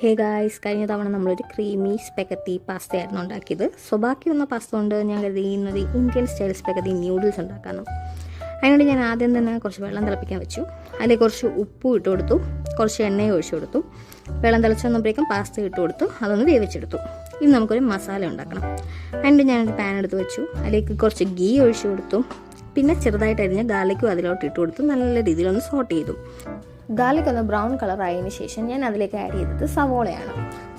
Hey guys, കഴിഞ്ഞ തവണ നമ്മളൊരു ക്രീമി സ്പെഗത്തി പാസ്തയായിരുന്നു ഉണ്ടാക്കിയത്. സോ ബാക്കി വന്ന പാസ്ത കൊണ്ട് ഞാൻ കരുതിയുന്നത് ഇന്ത്യൻ സ്റ്റൈൽ സ്പെഗത്തി ന്യൂഡിൽസ് ഉണ്ടാക്കാമെന്ന്. അതിനോട് ഞാൻ ആദ്യം തന്നെ കുറച്ച് വെള്ളം തിളപ്പിക്കാൻ വെച്ചു. അതിൽ കുറച്ച് ഉപ്പും ഇട്ട് കൊടുത്തു, കുറച്ച് എണ്ണയും ഒഴിച്ചു കൊടുത്തു. വെള്ളം തിളച്ചപ്പോഴേക്കും പാസ്ത ഇട്ട് കൊടുത്തു, അതൊന്ന് വേവിച്ചെടുത്തു. ഇനി നമുക്കൊരു മസാല ഉണ്ടാക്കണം. അതിൻ്റെ ഞാനൊരു പാൻ എടുത്ത് വെച്ചു. അതിലേക്ക് കുറച്ച് ഗീ ഒഴിച്ചു കൊടുത്തു. പിന്നെ ചെറുതായിട്ട് അരിഞ്ഞ ഗാർലിക്കും അതിലോട്ട് ഇട്ട് കൊടുത്തു. നല്ല രീതിയിലൊന്ന് സോട്ട് ചെയ്തു. ഗാർലിക് ഒന്ന് ബ്രൗൺ കളർ ആയതിനു ശേഷം ഞാൻ അതിലേക്ക് ആഡ് ചെയ്തത് സവോളയാണ്.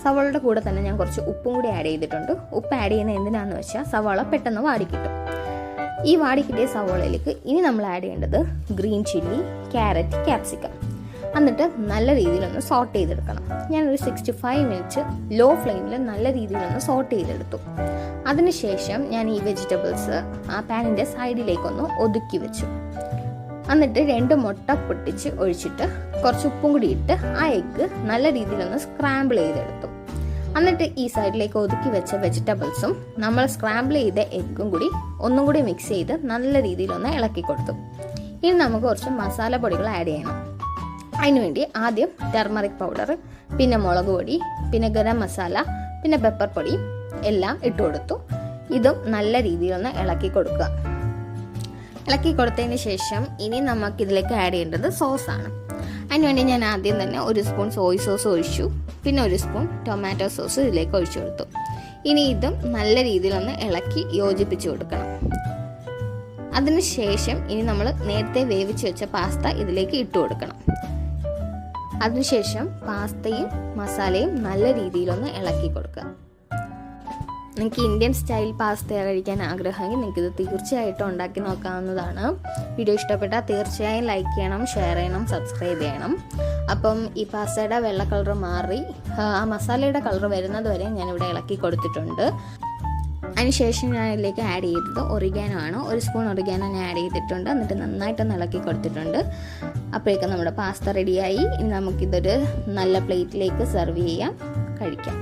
സവോളയുടെ കൂടെ തന്നെ ഞാൻ കുറച്ച് ഉപ്പും കൂടി ആഡ് ചെയ്തിട്ടുണ്ട്. ഉപ്പ് ആഡ് ചെയ്യുന്നത് എന്തിനാന്ന് വെച്ചാൽ സവോള പെട്ടെന്ന് വാടിക്കിട്ടും. ഈ വാടിക്കിട്ടിയ സവോളയിലേക്ക് ഇനി നമ്മൾ ആഡ് ചെയ്യേണ്ടത് ഗ്രീൻ ചില്ലി, ക്യാരറ്റ്, ക്യാപ്സിക്കം. എന്നിട്ട് നല്ല രീതിയിലൊന്ന് സോട്ട് ചെയ്തെടുക്കണം. ഞാനൊരു 65 മിനിറ്റ് ലോ ഫ്ലെയിമിൽ നല്ല രീതിയിലൊന്ന് സോട്ട് ചെയ്തെടുത്തു. അതിനുശേഷം ഞാൻ ഈ വെജിറ്റബിൾസ് ആ പാനിൻ്റെ സൈഡിലേക്കൊന്ന് ഒതുക്കി വെച്ചു. എന്നിട്ട് 2 മുട്ട പൊട്ടിച്ച് ഒഴിച്ചിട്ട് കുറച്ച് ഉപ്പും കൂടി ഇട്ട് ആ എഗ്ഗ് നല്ല രീതിയിലൊന്ന് സ്ക്രാമ്പിൾ ചെയ്തെടുത്തു. എന്നിട്ട് ഈ സൈഡിലേക്ക് ഒതുക്കി വെച്ച വെജിറ്റബിൾസും നമ്മൾ സ്ക്രാമ്പിൾ ചെയ്ത എഗ്ഗും കൂടി ഒന്നും കൂടി മിക്സ് ചെയ്ത് നല്ല രീതിയിലൊന്ന് ഇളക്കി കൊടുത്തു. ഇനി നമുക്ക് കുറച്ച് മസാല പൊടികൾ ആഡ് ചെയ്യണം. അതിനുവേണ്ടി ആദ്യം ടർമറിക് പൗഡർ, പിന്നെ മുളക് പൊടി, പിന്നെ ഗരം മസാല, പിന്നെ പെപ്പർ പൊടി എല്ലാം ഇട്ട് കൊടുത്തു. ഇതും നല്ല രീതിയിലൊന്ന് ഇളക്കി കൊടുക്കുക. ഇളക്കി കൊടുത്തതിന് ശേഷം ഇനി നമുക്ക് ഇതിലേക്ക് ആഡ് ചെയ്യേണ്ടത് സോസാണ്. അതിനുവേണ്ടി ഞാൻ ആദ്യം തന്നെ 1 സ്പൂൺ സോയ് സോസ് ഒഴിച്ചു. പിന്നെ 1 സ്പൂൺ ടൊമാറ്റോ സോസ് ഇതിലേക്ക് ഒഴിച്ചു കൊടുത്തു. ഇനി ഇതും നല്ല രീതിയിലൊന്ന് ഇളക്കി യോജിപ്പിച്ച് കൊടുക്കണം. അതിനുശേഷം ഇനി നമ്മൾ നേരത്തെ വേവിച്ച് വെച്ച പാസ്ത ഇതിലേക്ക് ഇട്ട് കൊടുക്കണം. അതിനുശേഷം പാസ്തയും മസാലയും നല്ല രീതിയിലൊന്ന് ഇളക്കി കൊടുക്കുക. നിങ്ങൾക്ക് ഇന്ത്യൻ സ്റ്റൈൽ പാസ്ത കഴിക്കാൻ ആഗ്രഹമെങ്കിൽ നിങ്ങൾക്കിത് തീർച്ചയായിട്ടും ഉണ്ടാക്കി നോക്കാവുന്നതാണ്. വീഡിയോ ഇഷ്ടപ്പെട്ടാൽ തീർച്ചയായും ലൈക്ക് ചെയ്യണം, ഷെയർ ചെയ്യണം, സബ്സ്ക്രൈബ് ചെയ്യണം. അപ്പം ഈ പാസ്തയുടെ വെള്ള കളർ മാറി ആ മസാലയുടെ കളർ വരുന്നത് വരെ ഞാനിവിടെ ഇളക്കി കൊടുത്തിട്ടുണ്ട്. അതിനുശേഷം ഞാൻ ഇതിലേക്ക് ആഡ് ചെയ്തത് ഒറിഗാനോ ആണ്. 1 സ്പൂൺ ഒറിഗാനോ ഞാൻ ആഡ് ചെയ്തിട്ടുണ്ട്. എന്നിട്ട് നന്നായിട്ടൊന്ന് ഇളക്കി കൊടുത്തിട്ടുണ്ട്. അപ്പോഴേക്കും നമ്മുടെ പാസ്ത റെഡിയായി. ഇനി നമുക്കിതൊരു നല്ല പ്ലേറ്റിലേക്ക് സെർവ് ചെയ്യാം, കഴിക്കാം.